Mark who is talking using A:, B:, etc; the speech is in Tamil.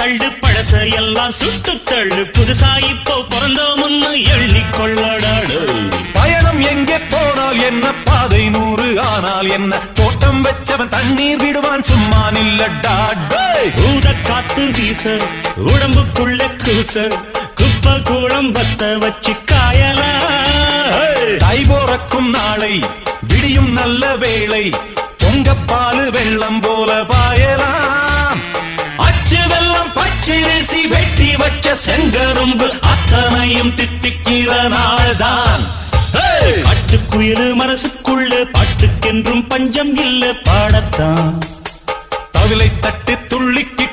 A: தள்ளு பழச எல்லாம் சுட்டு தள்ளு புதுசா இப்போ பிறந்தோம்னு எண்ணிக்கொள்ளடாடு
B: பயணம் எங்கே போனால் என்ன பாதை 100 ஆனால் என்ன தோட்டம் வச்சவன் தண்ணீர் விடுவான் சும்மா நில்லடா
A: ஊத காத்து வீச உடம்புக்குள்ள கூச குப்பை கூடம் பத்த வச்சு காயலா
B: தை போறக்கும் நாளை விடியும் நல்ல வேளை பொங்கப்பாலு வெள்ளம் போல பாயலாம் அச்சு வெள்ளம் பச்சரிசி வெட்டி வச்ச செங்கரும்பு அத்தனையும் தித்திக்கிற நாள்தான் பட்டுக்குயிலு மனசுக்குள்ள பாட்டுக்கென்றும் பஞ்சம் இல்ல பாடத்தான் தவிலை தட்டு துள்ளிக்கிட்டு